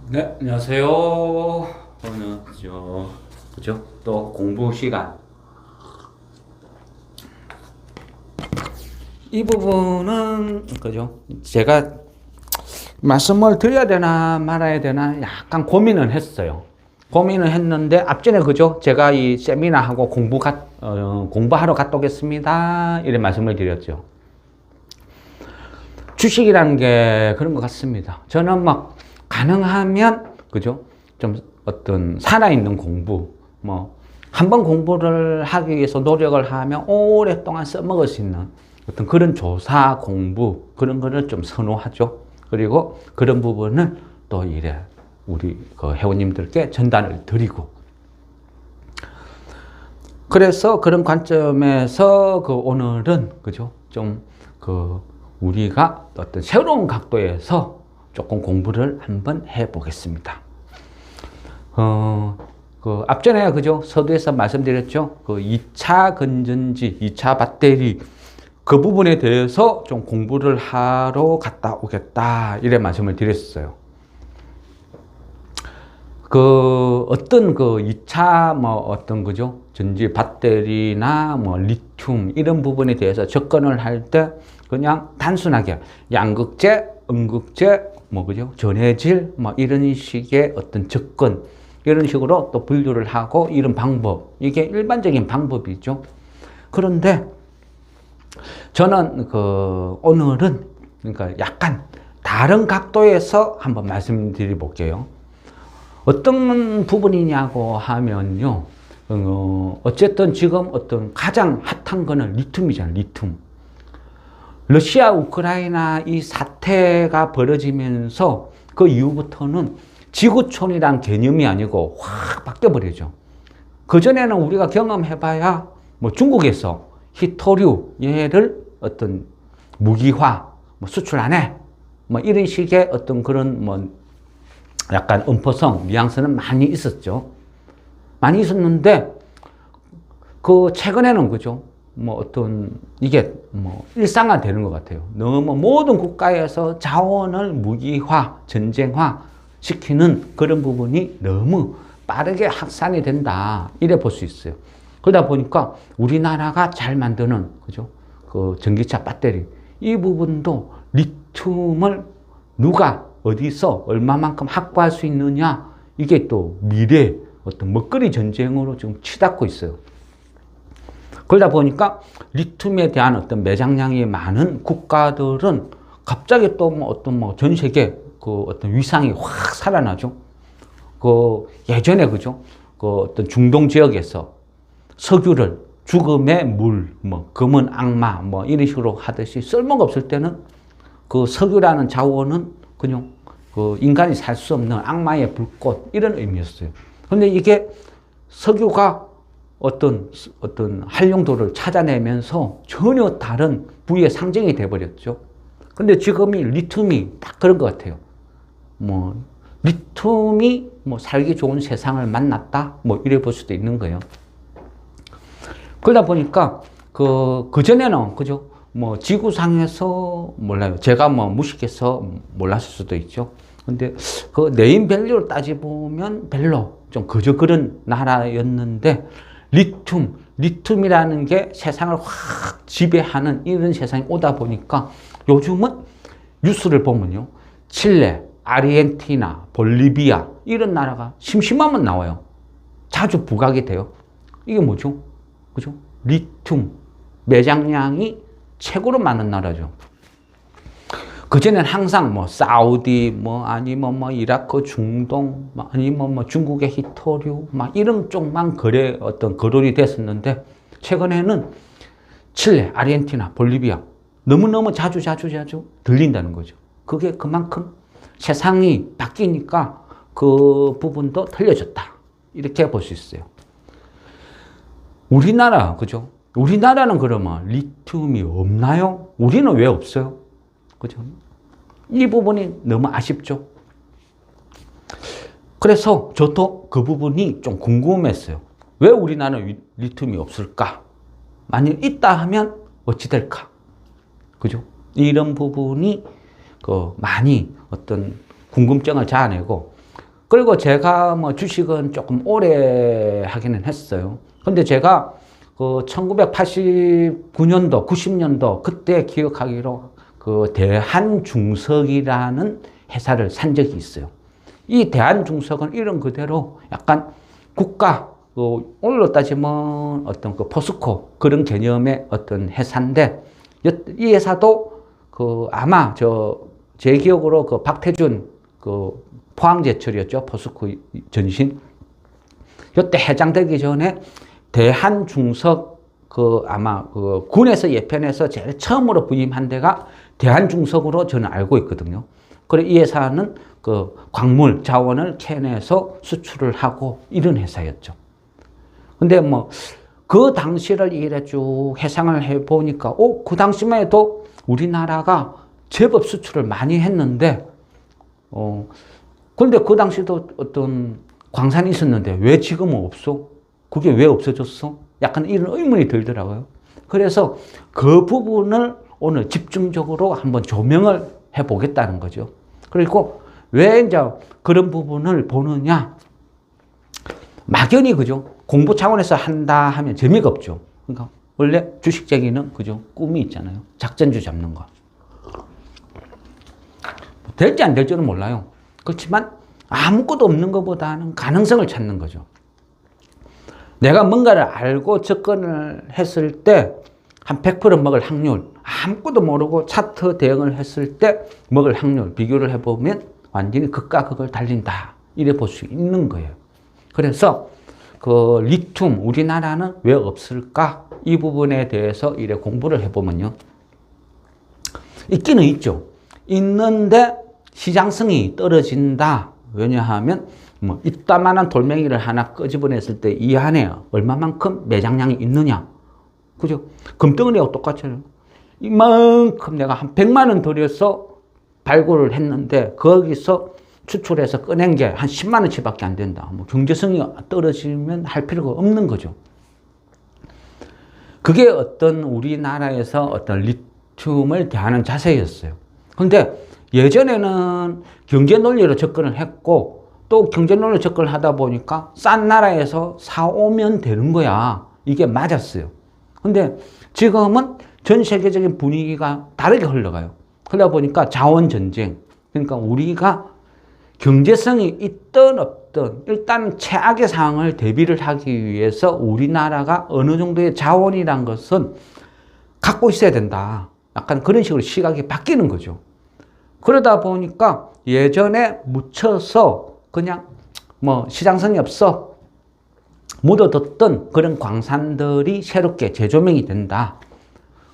네, 안녕하세요. 오늘 그죠? 또 공부 시간. 이 부분은 그죠? 제가 말씀을 드려야 되나 말아야 되나 약간 고민을 했어요. 고민을 했는데 앞전에 그죠? 제가 이 세미나하고 공부하러 갔다 오겠습니다. 이런 말씀을 드렸죠. 주식이라는 게 그런 것 같습니다. 저는 막 가능하면 그죠? 좀 어떤 살아있는 공부, 뭐 한 번 공부를 하기 위해서 노력을 하면 오랫동안 써먹을 수 있는 어떤 그런 조사 공부 그런 거를 좀 선호하죠. 그리고 그런 부분을 또 이래 우리 그 회원님들께 전달을 드리고, 그래서 그런 관점에서 그 오늘은 그죠? 좀 그 우리가 어떤 새로운 각도에서 조금 공부를 한번 해 보겠습니다. 그 앞전에 그죠? 서두에서 말씀드렸죠? 그 2차 건전지, 2차 배터리 그 부분에 대해서 좀 공부를 하러 갔다 오겠다 이래 말씀을 드렸어요. 그 어떤 그 2차 뭐 어떤 그죠? 전지 배터리나 뭐 리튬 이런 부분에 대해서 접근을 할 때 그냥 단순하게 양극재, 음극재, 뭐 그죠? 전해질 뭐 이런 식의 어떤 접근 이런 식으로 또 분류를 하고 이런 방법, 이게 일반적인 방법이죠. 그런데 저는 그 오늘은 그러니까 약간 다른 각도에서 한번 말씀드려 볼게요. 어떤 부분이냐고 하면요. 어쨌든 지금 어떤 가장 핫한 거는 리튬이잖아요. 리튬. 러시아 우크라이나 이 사태가 벌어지면서 그 이후부터는 지구촌이란 개념이 아니고 확 바뀌어 버리죠. 그전에는 우리가 경험해봐야 뭐 중국에서 히토류 얘를 어떤 무기화 뭐 수출 안 해. 뭐 이런 식의 어떤 그런 뭐 약간 음포성, 뉘앙스는 많이 있었죠. 많이 있었는데, 그 최근에는 그죠? 뭐 어떤 이게 뭐 일상화 되는 것 같아요. 너무 모든 국가에서 자원을 무기화, 전쟁화 시키는 그런 부분이 너무 빠르게 확산이 된다. 이래 볼 수 있어요. 그러다 보니까 우리나라가 잘 만드는 그죠? 그 전기차 배터리 이 부분도 리튬을 누가 어디서 얼마만큼 확보할 수 있느냐, 이게 또 미래 어떤 먹거리 전쟁으로 지금 치닫고 있어요. 그러다 보니까 리튬에 대한 어떤 매장량이 많은 국가들은 갑자기 또 뭐 어떤 뭐 전 세계 그 어떤 위상이 확 살아나죠. 그 예전에 그죠? 그 어떤 중동 지역에서 석유를 죽음의 물, 뭐 검은 악마, 뭐 이런 식으로 하듯이 쓸모가 없을 때는 그 석유라는 자원은 그냥 그 인간이 살 수 없는 악마의 불꽃 이런 의미였어요. 그런데 이게 석유가 어떤 활용도를 찾아내면서 전혀 다른 부의 상징이 돼버렸죠. 근데 지금이 리튬이 딱 그런 것 같아요. 뭐 리튬이 뭐 살기 좋은 세상을 만났다, 뭐 이래 볼 수도 있는 거예요. 그러다 보니까 그전에는 그죠? 뭐 지구상에서 몰라요. 제가 뭐 무식해서 몰랐을 수도 있죠. 근데 그 네임 밸류를 따져보면 별로 좀 그저 그런 나라였는데, 리튬이라는 게 세상을 확 지배하는 이런 세상이 오다 보니까 요즘은 뉴스를 보면요. 칠레, 아르헨티나, 볼리비아 이런 나라가 심심하면 나와요. 자주 부각이 돼요. 이게 뭐죠? 그죠? 리튬 매장량이 최고로 많은 나라죠. 그전엔 항상 뭐 사우디 뭐 아니면 뭐 이라크 중동 아니면 뭐 중국의 히토류 막 이런 쪽만 거론이 됐었는데, 최근에는 칠레, 아르헨티나, 볼리비아 너무너무 자주 들린다는 거죠. 그게 그만큼 세상이 바뀌니까 그 부분도 틀려졌다, 이렇게 볼 수 있어요. 우리나라 그죠? 우리나라는 그러면 리튬이 없나요? 우리는 왜 없어요? 그죠? 이 부분이 너무 아쉽죠. 그래서 저도 그 부분이 좀 궁금했어요. 왜 우리나라는 리튬이 없을까? 만약 있다 하면 어찌 될까? 그죠? 이런 부분이 많이 어떤 궁금증을 자아내고, 그리고 제가 뭐 주식은 조금 오래 하기는 했어요. 근데 제가 그 1989년도, 90년도 그때 기억하기로 그 대한중석이라는 회사를 산 적이 있어요. 이 대한중석은 이름 그대로 약간 국가, 오늘로 따지면 어떤 그 포스코 그런 개념의 어떤 회사인데, 이 회사도 그 아마 제 기억으로 그 박태준 그 포항제철이었죠. 포스코 전신. 이때 해장되기 전에 대한중석 그 아마 그 군에서 예편에서 제일 처음으로 부임한 데가 대한중석으로 저는 알고 있거든요. 그래 이 회사는 그 광물 자원을 캐내서 수출을 하고 이런 회사였죠. 근데 뭐 그 당시를 이래 쭉 회상을 해 보니까 그 당시만 해도 우리나라가 제법 수출을 많이 했는데 근데 그 당시도 어떤 광산이 있었는데 왜 지금은 없어? 그게 왜 없어졌어? 약간 이런 의문이 들더라고요. 그래서 그 부분을 오늘 집중적으로 한번 조명을 해 보겠다는 거죠. 그리고 왜 이제 그런 부분을 보느냐? 막연히 그죠? 공부 차원에서 한다 하면 재미가 없죠. 그러니까 원래 주식쟁이는 그죠? 꿈이 있잖아요. 작전주 잡는 거. 될지 안 될지는 몰라요. 그렇지만 아무것도 없는 것보다는 가능성을 찾는 거죠. 내가 뭔가를 알고 접근을 했을 때 한 100% 먹을 확률, 아무것도 모르고 차트 대응을 했을 때 먹을 확률 비교를 해보면 완전히 극과 극을 달린다. 이래 볼 수 있는 거예요. 그래서 그 리튬 우리나라는 왜 없을까? 이 부분에 대해서 이래 공부를 해보면요. 있기는 있죠. 있는데 시장성이 떨어진다. 왜냐하면 뭐 이따만한 돌멩이를 하나 끄집어냈을 때 이 안에 얼마만큼 매장량이 있느냐. 그죠? 금덩어리하고 똑같잖아요. 이만큼 내가 한 100만 원 들여서 발굴을 했는데 거기서 추출해서 꺼낸 게 한 10만 원치밖에 안 된다. 뭐 경제성이 떨어지면 할 필요가 없는 거죠. 그게 어떤 우리나라에서 어떤 리튬을 대하는 자세였어요. 근데 예전에는 경제 논리로 접근을 했고 또 경제 논리로 접근을 하다 보니까 싼 나라에서 사오면 되는 거야. 이게 맞았어요. 근데 지금은 전 세계적인 분위기가 다르게 흘러가요. 그러다 보니까 자원 전쟁. 그러니까 우리가 경제성이 있든 없든 일단 최악의 상황을 대비를 하기 위해서 우리나라가 어느 정도의 자원이란 것은 갖고 있어야 된다. 약간 그런 식으로 시각이 바뀌는 거죠. 그러다 보니까 예전에 묻혀서 그냥 뭐 시장성이 없어 묻어뒀던 그런 광산들이 새롭게 재조명이 된다.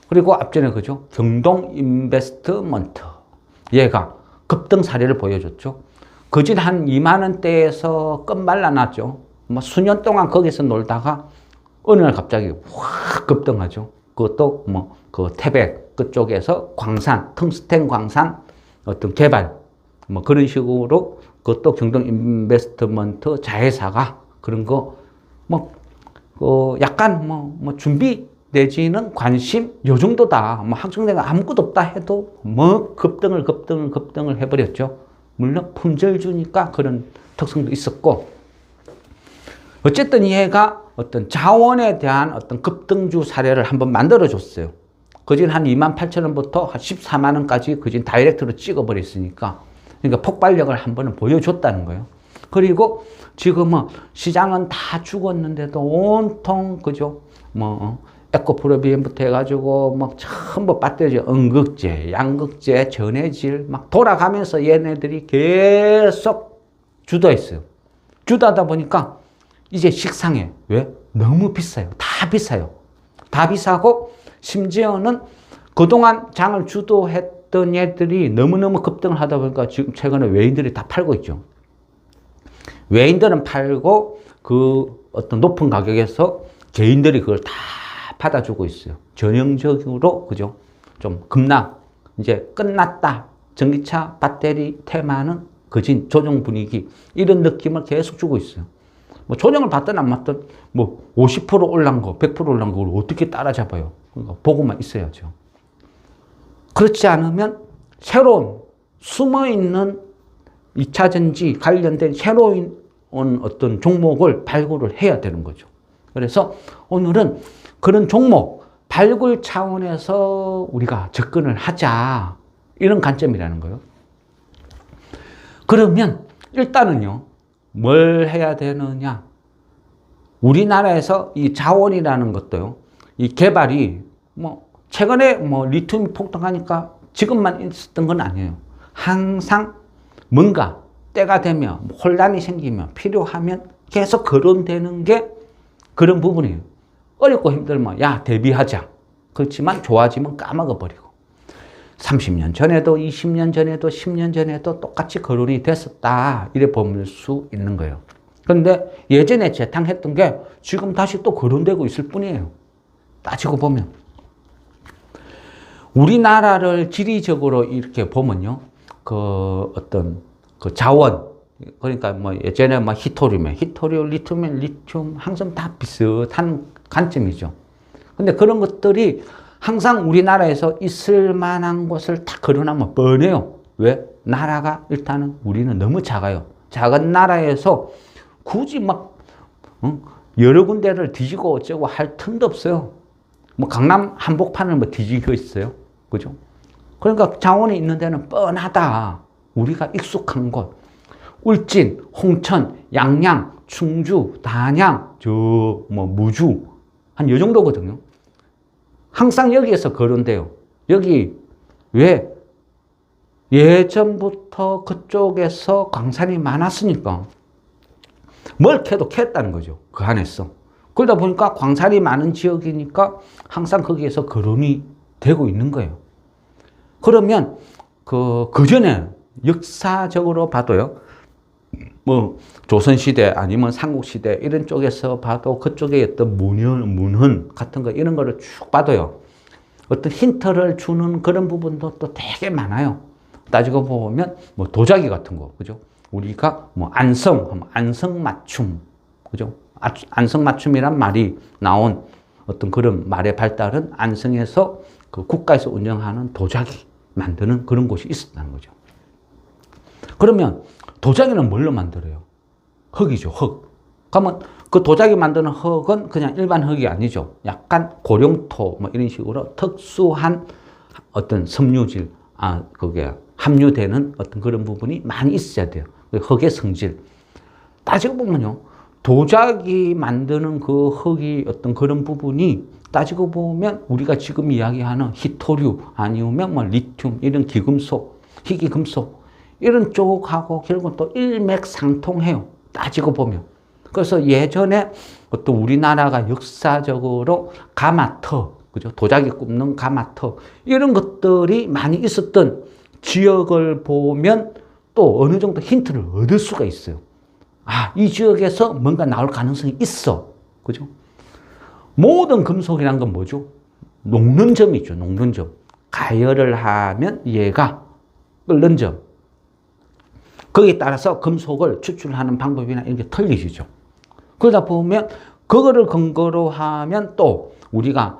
그리고 앞전에 그죠? 경동 인베스트먼트. 얘가 급등 사례를 보여줬죠. 거진 한 2만 원대에서 끝말라놨죠. 뭐 수년 동안 거기서 놀다가 어느 날 갑자기 확 급등하죠. 그것도 뭐 그 태백 그쪽에서 광산, 텅스텐 광산 어떤 개발 뭐 그런 식으로 그것도 경동 인베스트먼트 자회사가 그런 거 뭐 약간 뭐 준비 내지는 관심 요 정도다. 뭐 확정되가 아무것도 없다 해도 뭐 급등을 해버렸죠. 물론 품절주니까 그런 특성도 있었고 어쨌든 얘가 어떤 자원에 대한 어떤 급등주 사례를 한번 만들어 줬어요. 그진 한 28,000원부터 한 14만 원까지 그진 다이렉트로 찍어버렸으니까 그러니까 폭발력을 한 번은 보여줬다는 거예요. 그리고 지금은 시장은 다 죽었는데도 온통 그죠? 뭐 에코프로비엠부터 해가지고 막 전부 배터리, 음극재, 양극재, 전해질 막 돌아가면서 얘네들이 계속 주도했어요. 주도하다 보니까 이제 식상해. 왜? 너무 비싸요. 다 비싸요. 다 비싸고 심지어는 그동안 장을 주도했던 애들이 너무너무 급등을 하다 보니까 지금 최근에 외인들이 다 팔고 있죠. 외인들은 팔고 그 어떤 높은 가격에서 개인들이 그걸 다 받아주고 있어요. 전형적으로 그죠? 좀 급락 이제 끝났다. 전기차 배터리 테마는 그진 조정 분위기 이런 느낌을 계속 주고 있어요. 뭐 조정을 받든 안 받든 뭐 50% 올란 거, 100% 올란 걸 어떻게 따라잡아요? 그러니까 보고만 있어야죠. 그렇지 않으면 새로운 숨어 있는 2차 전지 관련된 새로운 어떤 종목을 발굴을 해야 되는 거죠. 그래서 오늘은 그런 종목 발굴 차원에서 우리가 접근을 하자. 이런 관점이라는 거예요. 그러면 일단은요, 뭘 해야 되느냐. 우리나라에서 이 자원이라는 것도요, 이 개발이 최근에 리튬이 폭등하니까 지금만 있었던 건 아니에요. 항상 뭔가 때가 되면 혼란이 생기면 필요하면 계속 거론되는 게 그런 부분이에요. 어렵고 힘들면 야 대비하자. 그렇지만 좋아지면 까먹어 버리고 30년 전에도 20년 전에도 10년 전에도 똑같이 거론이 됐었다. 이래 볼 수 있는 거예요. 그런데 예전에 재탕했던 게 지금 다시 또 거론되고 있을 뿐이에요. 따지고 보면 우리나라를 지리적으로 이렇게 보면요, 그 어떤 그 자원, 그러니까 예전에 히토리움, 리튬, 항상 다 비슷한 관점이죠. 근데 그런 것들이 항상 우리나라에서 있을 만한 곳을 다 거론하면 뻔해요. 왜? 나라가 일단은 우리는 너무 작아요. 작은 나라에서 굳이 여러 군데를 뒤지고 어쩌고 할 틈도 없어요. 강남 한복판을 뒤지고 있어요. 그죠? 그러니까 자원이 있는 데는 뻔하다. 우리가 익숙한 곳. 울진, 홍천, 양양, 충주, 단양, 무주. 한 요 정도거든요. 항상 여기에서 거론돼요. 여기 왜? 예전부터 그쪽에서 광산이 많았으니까 뭘 캐도 캤다는 거죠. 그 안에서. 그러다 보니까 광산이 많은 지역이니까 항상 거기에서 거론이 되고 있는 거예요. 그러면 그 전에 역사적으로 봐도요, 조선시대 아니면 삼국시대 이런 쪽에서 봐도 그쪽에 어떤 문헌 같은 거 이런 거를 쭉 봐도요, 어떤 힌트를 주는 그런 부분도 또 되게 많아요. 따지고 보면 도자기 같은 거, 그죠? 우리가 안성맞춤, 그죠? 안성맞춤이란 말이 나온 어떤 그런 말의 발달은 안성에서 그 국가에서 운영하는 도자기 만드는 그런 곳이 있었다는 거죠. 그러면 도자기는 뭘로 만들어요? 흙이죠, 흙. 그러면 그 도자기 만드는 흙은 그냥 일반 흙이 아니죠. 약간 고령토 이런 식으로 특수한 어떤 섬유질, 그게 함유되는 어떤 그런 부분이 많이 있어야 돼요. 흙의 성질. 따지고 보면요, 도자기 만드는 그 흙이 어떤 그런 부분이 따지고 보면 우리가 지금 이야기하는 히토류 아니면 리튬 이런 기금속, 희귀금속 이런 쪽하고 결국은 또 일맥상통해요. 따지고 보면. 그래서 예전에 어떤 우리나라가 역사적으로 가마터, 그죠? 도자기 굽는 가마터 이런 것들이 많이 있었던 지역을 보면 또 어느 정도 힌트를 얻을 수가 있어요. 이 지역에서 뭔가 나올 가능성이 있어. 그죠? 모든 금속이란 건 뭐죠? 녹는 점이죠. 녹는 점. 가열을 하면 얘가 끓는 점. 거기에 따라서 금속을 추출하는 방법이나 이런 게 틀리죠. 그러다 보면 그거를 근거로 하면 또 우리가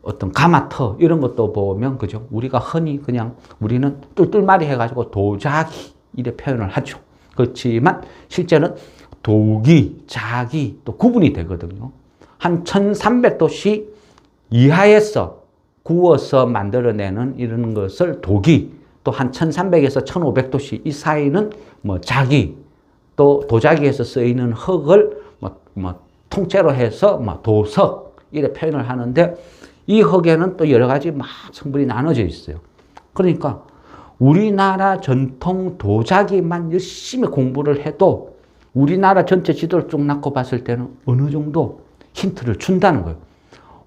어떤 가마터 이런 것도 보면, 그죠? 우리가 흔히 그냥 우리는 뚫뚫마리 해가지고 도자기 이래 표현을 하죠. 그렇지만 실제는 도기, 자기 또 구분이 되거든요. 한 1300도씨 이하에서 구워서 만들어내는 이런 것을 도기, 또 한 1300에서 1500도씨 이 사이는 자기, 또 도자기에서 쓰이는 흙을 통째로 해서 도석 이래 표현을 하는데, 이 흙에는 또 여러 가지 성분이 나눠져 있어요. 그러니까 우리나라 전통 도자기만 열심히 공부를 해도 우리나라 전체 지도를 쭉 놓고 봤을 때는 어느 정도 힌트를 준다는 거예요.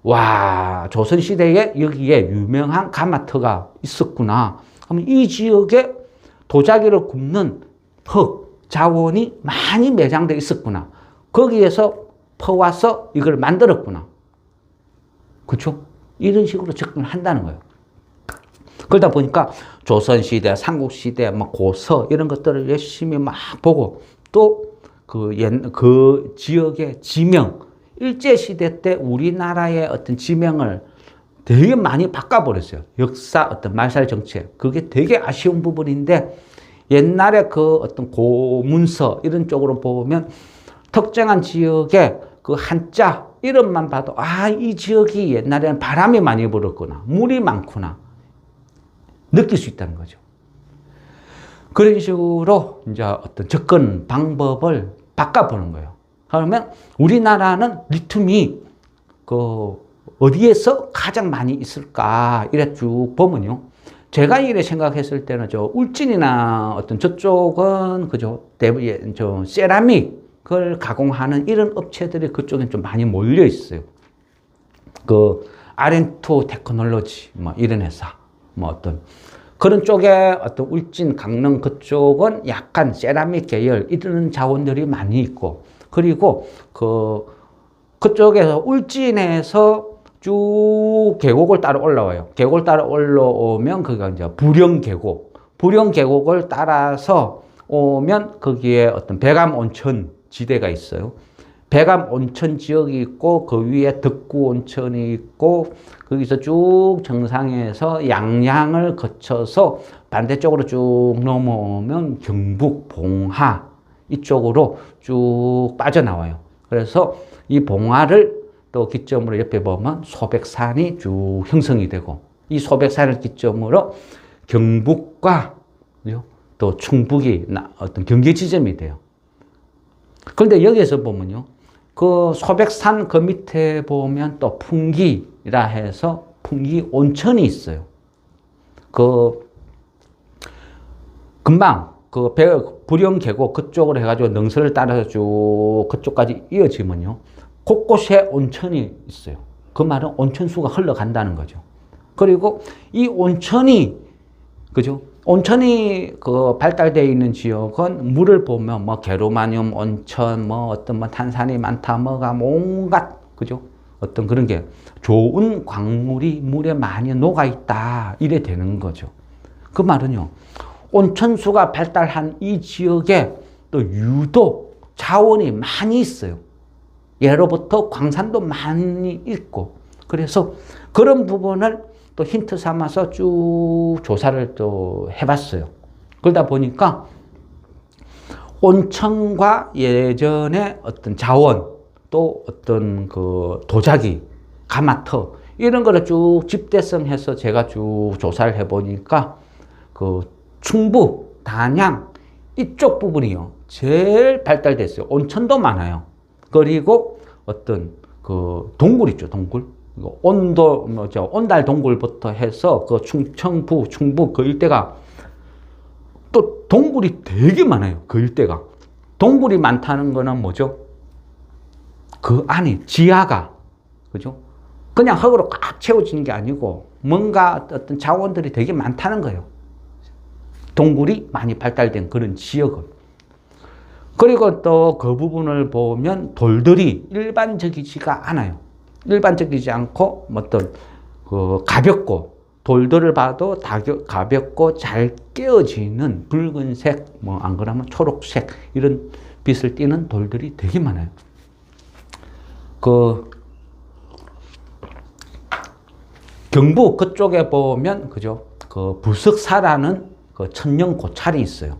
와, 조선시대에 여기에 유명한 가마터가 있었구나. 그러면 이 지역에 도자기를 굽는 흙, 자원이 많이 매장되어 있었구나. 거기에서 퍼와서 이걸 만들었구나. 그렇죠? 이런 식으로 접근을 한다는 거예요. 그러다 보니까 조선시대, 삼국시대, 고서 이런 것들을 열심히 보고 또 그 지역의 지명, 일제시대 때 우리나라의 어떤 지명을 되게 많이 바꿔버렸어요. 역사 어떤 말살 정책. 그게 되게 아쉬운 부분인데 옛날에 그 어떤 고문서 이런 쪽으로 보면 특정한 지역에 그 한자 이름만 봐도 이 지역이 옛날에는 바람이 많이 불었구나, 물이 많구나 느낄 수 있다는 거죠. 그런 식으로 이제 어떤 접근 방법을 바꿔보는 거예요. 그러면 우리나라는 리튬이 그 어디에서 가장 많이 있을까 이래 쭉 보면요. 제가 이래 생각했을 때는 저 울진이나 어떤 저쪽은 그죠, 저 세라믹을 가공하는 이런 업체들이 그쪽엔 좀 많이 몰려 있어요. 그 R&2 테크놀로지 뭐 이런 회사 뭐 어떤 그런 쪽에 어떤 울진, 강릉 그쪽은 약간 세라믹 계열 이런 자원들이 많이 있고, 그리고 그쪽에서 울진에서 쭉 계곡을 따라 올라와요. 계곡을 따라 올라오면 그게 이제 부령 계곡, 부령 계곡을 따라서 오면 거기에 어떤 백암 온천 지대가 있어요. 백암 온천 지역이 있고 그 위에 덕구 온천이 있고 거기서 쭉 정상에서 양양을 거쳐서 반대쪽으로 쭉 넘어오면 경북 봉하 이쪽으로 쭉 빠져나와요. 그래서 이 봉하를 또 기점으로 옆에 보면 소백산이 쭉 형성이 되고, 이 소백산을 기점으로 경북과 또 충북이 어떤 경계 지점이 돼요. 그런데 여기에서 보면요, 그 소백산 그 밑에 보면 또 풍기라 해서 풍기 온천이 있어요. 금방 부령 계곡 그쪽으로 해가지고 능선을 따라서 쭉 그쪽까지 이어지면요, 곳곳에 온천이 있어요. 그 말은 온천수가 흘러간다는 거죠. 그리고 이 온천이, 그죠? 온천이 그 발달되어 있는 지역은 물을 보면 뭐 게르마늄 온천, 뭐 어떤 뭐 탄산이 많다, 뭐가 온갖, 그죠? 어떤 그런 게 좋은 광물이 물에 많이 녹아 있다. 이래 되는 거죠. 그 말은요, 온천수가 발달한 이 지역에 또 유독 자원이 많이 있어요. 예로부터 광산도 많이 있고, 그래서 그런 부분을 또 힌트 삼아서 쭉 조사를 또 해봤어요. 그러다 보니까 온천과 예전에 어떤 자원, 또 어떤 그 도자기, 가마터, 이런 거를 쭉 집대성해서 제가 쭉 조사를 해보니까 그 충북, 단양 이쪽 부분이요, 제일 발달됐어요. 온천도 많아요. 그리고 어떤 그 동굴 있죠, 동굴. 온달 동굴부터 해서 그 충청부, 충북 그 일대가 또 동굴이 되게 많아요. 그 일대가. 동굴이 많다는 거는 뭐죠? 그 안에 지하가, 그죠? 그냥 흙으로 꽉 채워지는 게 아니고 뭔가 어떤 자원들이 되게 많다는 거예요. 동굴이 많이 발달된 그런 지역은. 그리고 또 그 부분을 보면 돌들이 일반적이지가 않아요. 일반적이지 않고 어떤 그 가볍고, 돌들을 봐도 가볍고 잘 깨어지는 붉은색, 뭐 안 그러면 초록색 이런 빛을 띠는 돌들이 되게 많아요. 그 경북 그쪽에 보면, 그죠? 그 부석사라는 그 천년 고찰이 있어요.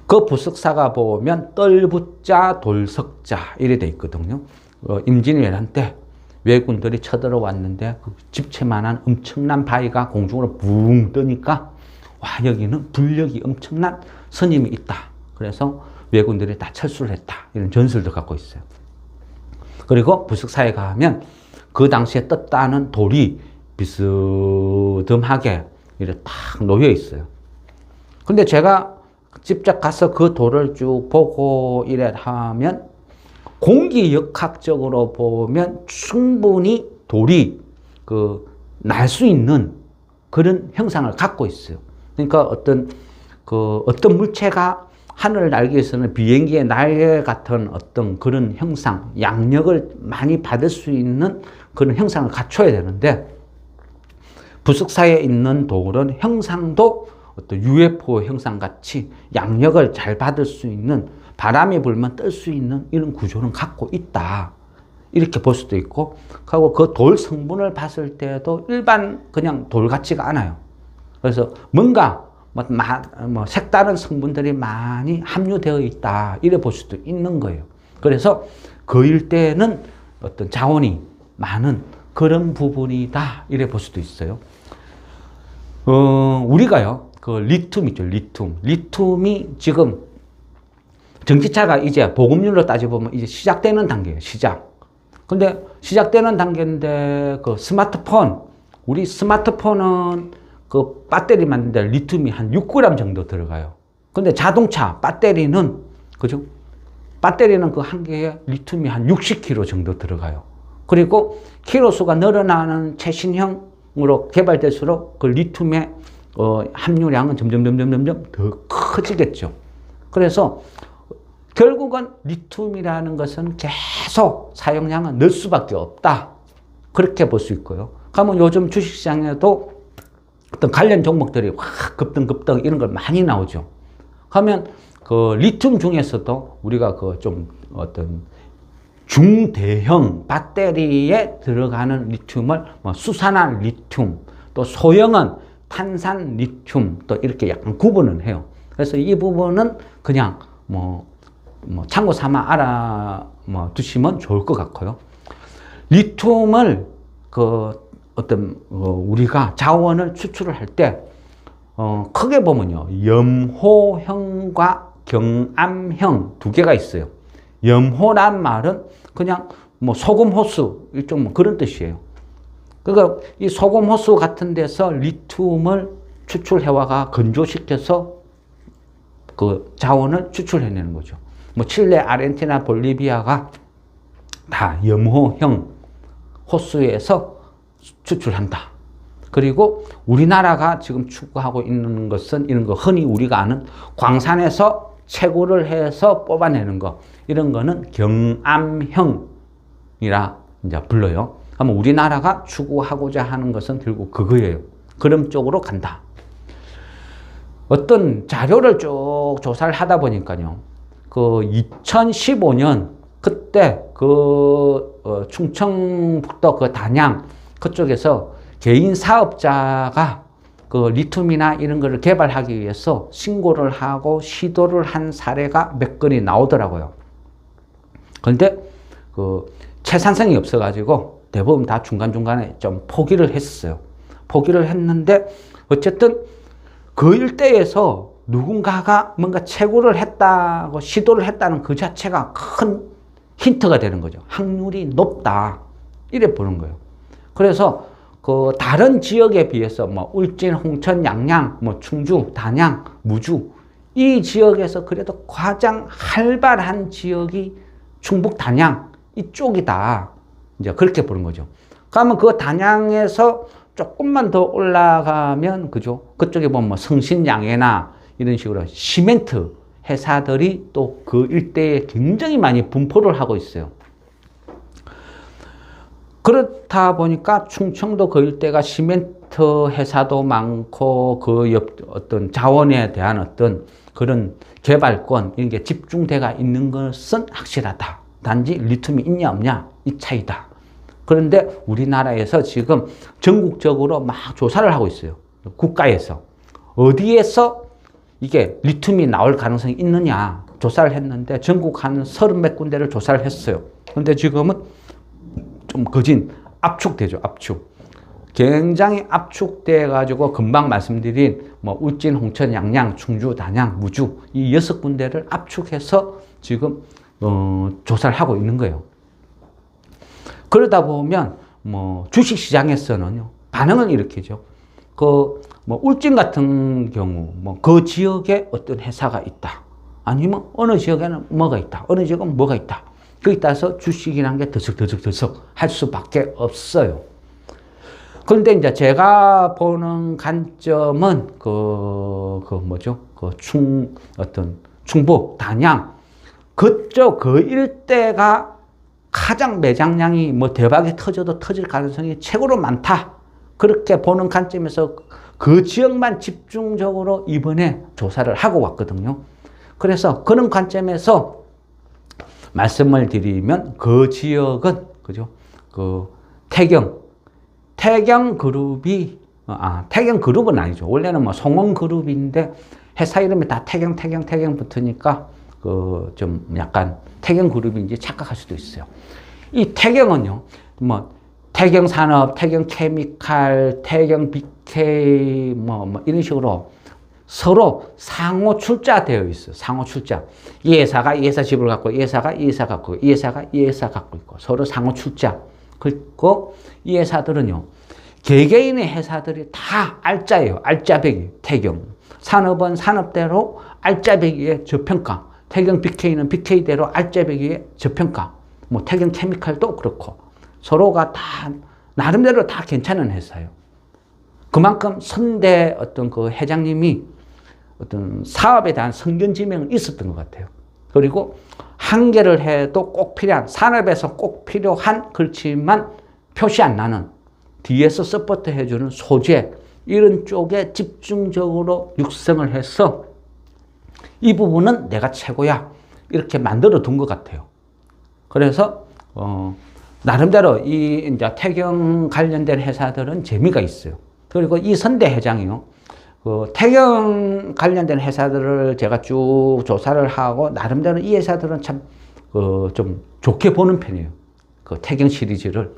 그 부석사가 보면 떨붓자 돌석자 이래 돼 있거든요. 임진왜란 때 왜군들이 쳐들어왔는데 그 집채만한 엄청난 바위가 공중으로 붕 뜨니까 와, 여기는 불력이 엄청난 스님이 있다. 그래서 왜군들이 다 철수를 했다. 이런 전설도 갖고 있어요. 그리고 부석사에 가면 그 당시에 떴다는 돌이 비스듬하게 이렇게 딱 놓여 있어요. 근데 제가 직접 가서 그 돌을 쭉 보고 이래 하면 공기역학적으로 보면 충분히 돌이 날 수 있는 그런 형상을 갖고 있어요. 그러니까 어떤 물체가 하늘을 날기 위해서는 비행기의 날개 같은 어떤 그런 형상, 양력을 많이 받을 수 있는 그런 형상을 갖춰야 되는데, 부석사에 있는 돌은 형상도 어떤 UFO 형상 같이 양력을 잘 받을 수 있는, 바람이 불면 뜰 수 있는 이런 구조는 갖고 있다. 이렇게 볼 수도 있고, 하고 그 돌 성분을 봤을 때도 일반 그냥 돌 같지가 않아요. 그래서 뭔가 색다른 성분들이 많이 함유되어 있다. 이래 볼 수도 있는 거예요. 그래서 그 일대는 어떤 자원이 많은 그런 부분이다. 이래 볼 수도 있어요. 우리가요, 그 리튬 있죠, 리튬. 리튬이 지금 전기차가 이제 보급률로 따져보면 이제 시작되는 단계예요, 시작. 근데 시작되는 단계인데 그 스마트폰, 우리 스마트폰은 그 배터리 만드는데 리튬이 한 6g 정도 들어가요. 근데 자동차 배터리는, 그죠? 배터리는 그 한 개에 리튬이 한 60kg 정도 들어가요. 그리고 키로수가 늘어나는 최신형으로 개발될수록 그 리튬의 함유량은 점점 더 커지겠죠. 그래서 결국은 리튬이라는 것은 계속 사용량은 늘 수밖에 없다. 그렇게 볼 수 있고요. 그러면 요즘 주식시장에도 어떤 관련 종목들이 확 급등 이런 걸 많이 나오죠. 그러면 그 리튬 중에서도 우리가 그 좀 어떤 중대형 배터리에 들어가는 리튬을 수산화 리튬, 또 소형은 탄산 리튬, 또 이렇게 약간 구분을 해요. 그래서 이 부분은 그냥 참고 삼아 알아 두시면 좋을 것 같고요. 리튬을 우리가 자원을 추출을 할 때 크게 보면요, 염호형과 경암형 두 개가 있어요. 염호란 말은 그냥 소금 호수 일종 그런 뜻이에요. 그러니까 이 소금 호수 같은 데서 리튬을 추출해와가 건조시켜서 그 자원을 추출해내는 거죠. 칠레, 아르헨티나, 볼리비아가 다 염호형 호수에서 추출한다. 그리고 우리나라가 지금 추구하고 있는 것은 이런 거 흔히 우리가 아는 광산에서 채굴을 해서 뽑아내는 거, 이런 거는 경암형이라 이제 불러요. 그러면 우리나라가 추구하고자 하는 것은 결국 그거예요. 그런 쪽으로 간다. 어떤 자료를 쭉 조사를 하다 보니까요, 그 2015년 그때 충청북도 그 단양 그쪽에서 개인 사업자가 그 리튬이나 이런 거를 개발하기 위해서 신고를 하고 시도를 한 사례가 몇 건이 나오더라고요. 그런데 그 채산성이 없어가지고 대부분 다 중간중간에 좀 포기를 했어요. 포기를 했는데 어쨌든 그 일대에서 누군가가 뭔가 채굴을 했다고 시도를 했다는 그 자체가 큰 힌트가 되는 거죠. 확률이 높다. 이래 보는 거예요. 그래서 그 다른 지역에 비해서 울진, 홍천, 양양, 충주, 단양, 무주 이 지역에서 그래도 가장 활발한 지역이 충북 단양 이쪽이다. 이제 그렇게 보는 거죠. 그러면 그 단양에서 조금만 더 올라가면 그죠? 그쪽에 보면 성신양해나 이런 식으로 시멘트 회사들이 또 그 일대에 굉장히 많이 분포를 하고 있어요. 그렇다 보니까 충청도 그 일대가 시멘트 회사도 많고 그 옆 어떤 자원에 대한 어떤 그런 개발권 이런 게 집중돼가 있는 것은 확실하다. 단지 리튬이 있냐 없냐 이 차이다. 그런데 우리나라에서 지금 전국적으로 막 조사를 하고 있어요. 국가에서 어디에서 이게 리튬이 나올 가능성이 있느냐 조사를 했는데 전국 한 30몇 군데를 조사를 했어요. 그런데 지금은 좀 거진 압축되죠. 압축. 굉장히 압축돼 가지고 금방 말씀드린 울진, 홍천, 양양, 충주, 단양, 무주 이 6군데를 압축해서 지금 조사를 하고 있는 거예요. 그러다 보면 주식 시장에서는요. 반응은 이렇게죠. 울진 같은 경우 그 지역에 어떤 회사가 있다. 아니면 어느 지역에는 뭐가 있다. 어느 지역은 뭐가 있다. 거기에 따라서 주식이라는 게 들썩 할 수밖에 없어요. 그런데 이제 제가 보는 관점은 충북, 단양 그쪽 그 일대가 가장 매장량이 대박이 터져도 터질 가능성이 최고로 많다. 그렇게 보는 관점에서 그 지역만 집중적으로 이번에 조사를 하고 왔거든요. 그래서 그런 관점에서 말씀을 드리면 그 지역은 그죠? 태경 그룹이 태경 그룹은 아니죠. 원래는 뭐 송원 그룹인데 회사 이름이 다 태경 붙으니까 그 좀 약간 태경 그룹인지 착각할 수도 있어요. 이 태경은요, 뭐 태경 산업, 태경 케미칼, 태경 BK 뭐 이런 식으로 서로 상호 출자되어 있어요. 상호 출자. 이 회사가 이 회사 지분을 갖고, 이 회사가 이 회사 갖고, 이 회사가 이 회사 갖고 있고, 서로 상호 출자. 그리고 이 회사들은요, 개개인의 회사들이 다 알짜예요. 알짜배기. 태경. 산업은 산업대로 알짜배기의 저평가. 태경 BK는 BK대로 알짜배기의 저평가. 뭐 태경 케미칼도 그렇고. 서로가 다, 나름대로 다 괜찮은 회사예요. 그만큼 선대 어떤 그 회장님이 어떤 사업에 대한 성견지명은 있었던 것 같아요. 그리고 한 개를 해도 꼭 필요한, 산업에서 꼭 필요한, 그렇지만 표시 안 나는, 뒤에서 서포트 해주는 소재, 이런 쪽에 집중적으로 육성을 해서 이 부분은 내가 최고야. 이렇게 만들어 둔 것 같아요. 그래서, 나름대로 이 이제 태경 관련된 회사들은 재미가 있어요. 그리고 이 선대 회장이요. 그 태경 관련된 회사들을 제가 쭉 조사를 하고, 나름대로 이 회사들은 참, 좀 좋게 보는 편이에요. 그 태경 시리즈를.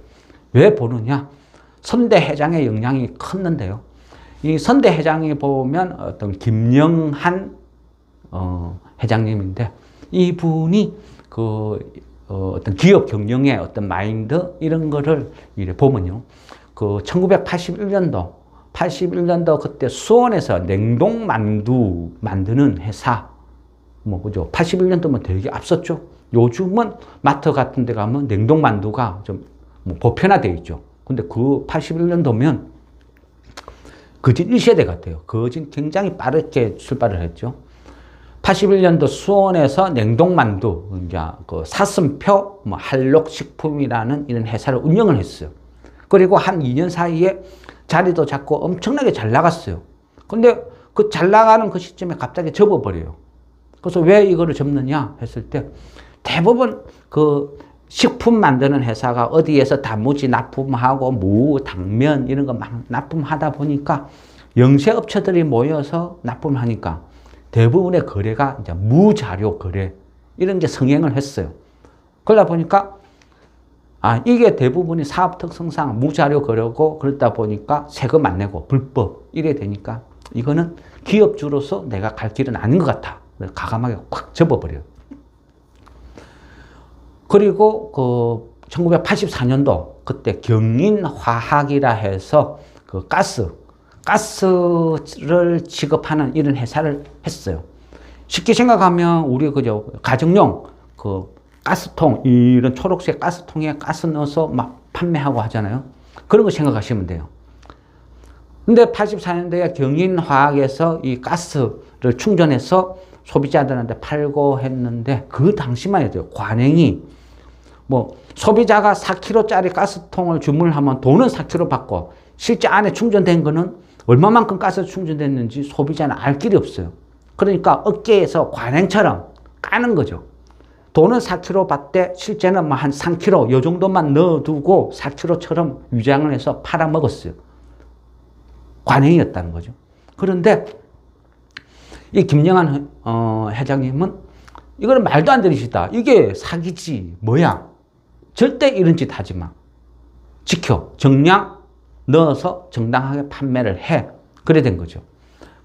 왜 보느냐? 선대 회장의 영향이 컸는데요. 이 선대 회장이 보면 어떤 김영한, 회장님인데, 이분이 어떤 기업 경영의 어떤 마인드, 이런 거를 이래 보면요. 그 1981년도 그때 수원에서 냉동만두 만드는 회사, 뭐, 그죠. 81년도면 되게 앞섰죠. 요즘은 마트 같은 데 가면 냉동만두가 좀 뭐 보편화되어 있죠. 근데 그 81년도면 거진 1세대 같아요. 거진 굉장히 빠르게 출발을 했죠. 81년도 수원에서 냉동만두, 이제 그 사슴표, 뭐 한록식품이라는 이런 회사를 운영을 했어요. 그리고 한 2년 사이에 자리도 잡고 엄청나게 잘 나갔어요. 근데 그 잘 나가는 그 시점에 갑자기 접어버려요. 그래서 왜 이거를 접느냐 했을 때, 대부분 그 식품 만드는 회사가 어디에서 단무지 납품하고 무, 당면 이런 거 막 납품하다 보니까 영세업체들이 모여서 납품하니까 대부분의 거래가 이제 무자료 거래, 이런 게 성행을 했어요. 그러다 보니까 이게 대부분이 사업 특성상 무자료 거래고, 그러다 보니까 세금 안 내고 불법 이래 되니까 이거는 기업주로서 내가 갈 길은 아닌 것 같아. 과감하게 확 접어버려요. 그리고 그 1984년도 그때 경인화학이라 해서 그 가스를 취급하는 이런 회사를 했어요. 쉽게 생각하면 우리 그저 가정용 그 가스통, 이런 초록색 가스통에 가스 넣어서 막 판매하고 하잖아요. 그런 거 생각하시면 돼요. 근데 84년도에 경인화학에서 이 가스를 충전해서 소비자들한테 팔고 했는데, 그 당시만 해도 관행이 뭐 소비자가 4kg짜리 가스통을 주문하면 돈은 4kg 받고, 실제 안에 충전된 거는 얼마만큼 가스 충전됐는지 소비자는 알 길이 없어요. 그러니까 업계에서 관행처럼 까는 거죠. 돈은 4kg 받되 실제는 뭐 한 3kg 이 정도만 넣어두고 4kg처럼 위장을 해서 팔아먹었어요. 관행이었다는 거죠. 그런데 이 김영한 회장님은 이거는 말도 안 되는 짓이다. 이게 사기지 뭐야. 절대 이런 짓 하지 마. 지켜. 정량 넣어서 정당하게 판매를 해. 그래 된 거죠.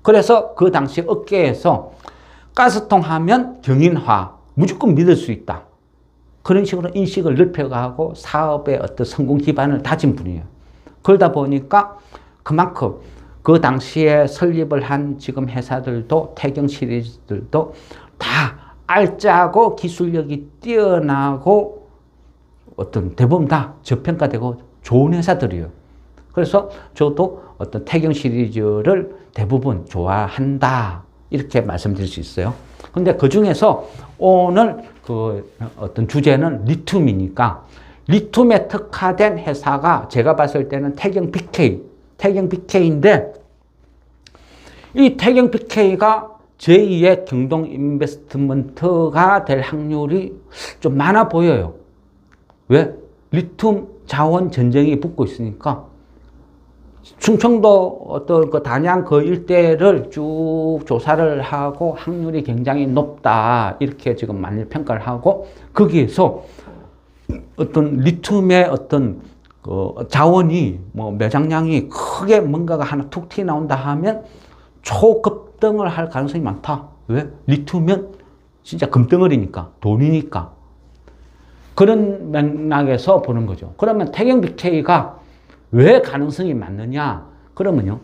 그래서 그 당시 업계에서 가스통 하면 경인화, 무조건 믿을 수 있다. 그런 식으로 인식을 넓혀가고 사업의 어떤 성공 기반을 다진 분이에요. 그러다 보니까 그만큼 그 당시에 설립을 한 지금 회사들도, 태경 시리즈들도 다 알짜고 기술력이 뛰어나고 어떤 대부분 다 저평가되고 좋은 회사들이에요. 그래서 저도 어떤 태경 시리즈를 대부분 좋아한다, 이렇게 말씀드릴 수 있어요. 근데 그 중에서 오늘 그 어떤 주제는 리튬이니까, 리튬에 특화된 회사가 제가 봤을 때는 태경 BK인데, 이 태경 BK가 제2의 경동 인베스트먼트가 될 확률이 좀 많아 보여요. 왜? 리튬 자원 전쟁이 붙고 있으니까 충청도 어떤 그 단양 그 일대를 쭉 조사를 하고 확률이 굉장히 높다. 이렇게 지금 만일 평가를 하고 거기에서 어떤 리튬의 어떤 그 자원이 뭐 매장량이 크게 뭔가가 하나 툭 튀어나온다 하면 초급등을 할 가능성이 많다. 왜? 리튬은 진짜 금덩어리니까, 돈이니까. 그런 맥락에서 보는 거죠. 그러면 태경 BK가 왜 가능성이 많느냐? 그러면요,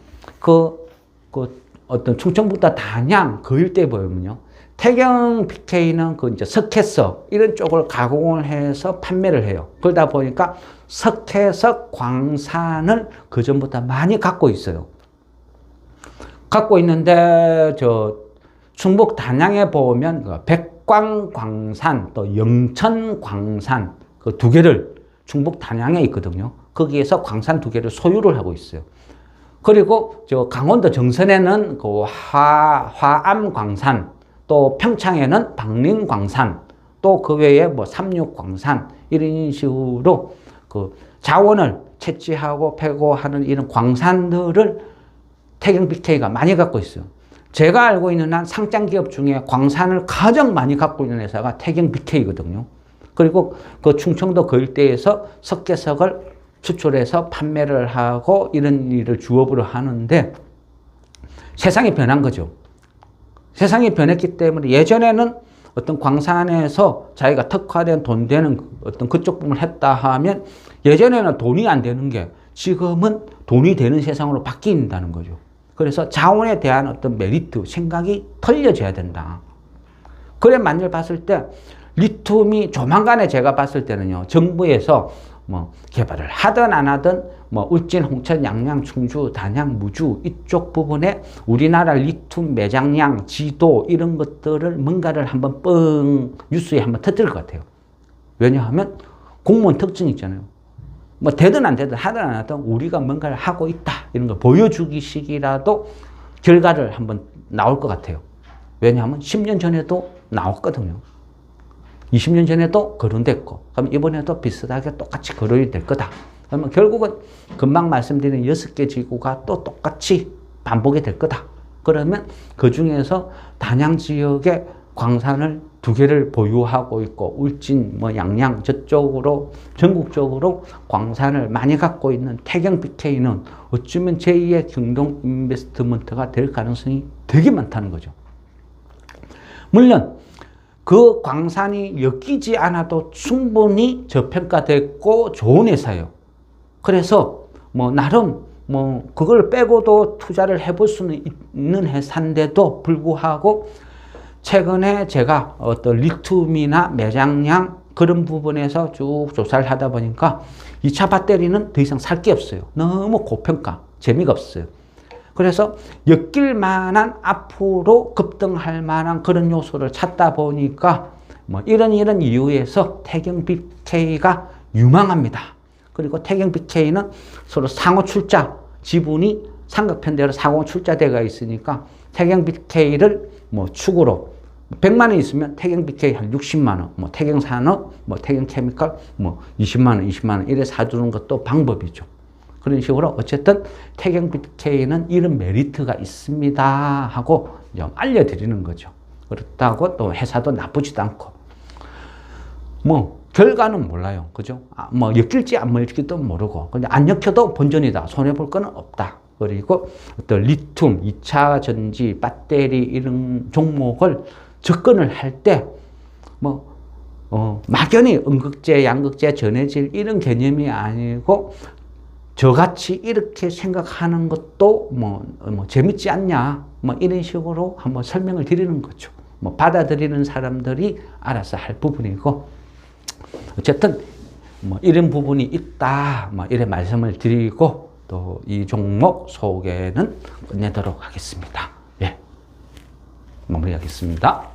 어떤 충청북도 단양 그 일대 보면요, 태경 BK는 그 이제 석회석 이런 쪽을 가공을 해서 판매를 해요. 그러다 보니까 석회석 광산을 그 전부터 많이 갖고 있어요. 갖고 있는데 저 충북 단양에 보면 그 백광광산 또 영천광산 그 두 개를 충북 단양에 있거든요. 거기에서 광산 두 개를 소유를 하고 있어요. 그리고 저 강원도 정선에는 그 화암광산, 또 평창에는 박림광산, 또 그 외에 뭐 삼육광산 이런 식으로 그 자원을 채취하고 패고 하는 이런 광산들을 태경 BK가 많이 갖고 있어요. 제가 알고 있는 한 상장 기업 중에 광산을 가장 많이 갖고 있는 회사가 태경 BK거든요. 그리고 그 충청도 그 일대에서 석회석을 수출해서 판매를 하고 이런 일을 주업으로 하는데 세상이 변한 거죠. 세상이 변했기 때문에 예전에는 어떤 광산에서 자기가 특화된 돈 되는 어떤 그쪽 부분을 했다 하면 예전에는 돈이 안 되는 게 지금은 돈이 되는 세상으로 바뀐다는 거죠. 그래서 자원에 대한 어떤 메리트, 생각이 틀려져야 된다. 그래 만일 봤을 때 리튬이 조만간에 제가 봤을 때는요, 정부에서 뭐 개발을 하든 안 하든 뭐 울진, 홍천, 양양, 충주, 단양, 무주 이쪽 부분에 우리나라 리튬 매장량, 지도 이런 것들을 뭔가를 한번 뻥 뉴스에 한번 터뜨릴 것 같아요. 왜냐하면 공무원 특징이 있잖아요. 뭐 되든 안 되든 하든 안 하든 우리가 뭔가를 하고 있다 이런 걸 보여주기식이라도 결과를 한번 나올 것 같아요. 왜냐하면 10년 전에도 나왔거든요. 20년 전에도 거론됐고, 그럼 이번에도 비슷하게 똑같이 거론이 될 거다. 그러면 결국은 금방 말씀드린 6개 지구가 또 똑같이 반복이 될 거다. 그러면 그 중에서 단양 지역의 광산을 2개를 보유하고 있고, 울진, 뭐 양양 저쪽으로 전국적으로 광산을 많이 갖고 있는 태경 BK는 어쩌면 제2의 경동 인베스트먼트가 될 가능성이 되게 많다는 거죠. 물론 그 광산이 엮이지 않아도 충분히 저평가됐고 좋은 회사예요. 그래서 뭐 나름 뭐 그걸 빼고도 투자를 해볼 수는 있는 회사인데도 불구하고 최근에 제가 어떤 리튬이나 매장량 그런 부분에서 쭉 조사를 하다 보니까 2차 배터리는 더 이상 살 게 없어요. 너무 고평가, 재미가 없어요. 그래서 엮일 만한 앞으로 급등할 만한 그런 요소를 찾다 보니까 뭐 이런 이유에서 태경 BK가 유망합니다. 그리고 태경 BK는 서로 상호 출자 지분이 삼각편대로 상호 출자대가 있으니까 태경 BK를 뭐 축으로 100만 원 있으면 태경 BK 한 60만 원, 뭐 태경 산업, 뭐 태경 케미컬 뭐 20만 원, 20만 원 이래 사주는 것도 방법이죠. 그런 식으로 어쨌든 태경 BK는 이런 메리트가 있습니다 하고 좀 알려드리는 거죠. 그렇다고 또 회사도 나쁘지도 않고 뭐 결과는 몰라요. 그죠? 뭐 엮일지 안 엮일지도 모르고 근데 안 엮여도 본전이다. 손해볼 거는 없다. 그리고 어떤 리튬, 2차 전지, 배터리 이런 종목을 접근을 할 때 뭐 막연히 음극재, 양극재, 전해질 이런 개념이 아니고 저같이 이렇게 생각하는 것도 뭐 재밌지 않냐 뭐 이런 식으로 한번 설명을 드리는 거죠. 뭐 받아들이는 사람들이 알아서 할 부분이고 어쨌든 뭐 이런 부분이 있다 뭐 이런 말씀을 드리고 또 이 종목 소개는 끝내도록 하겠습니다. 예, 마무리하겠습니다.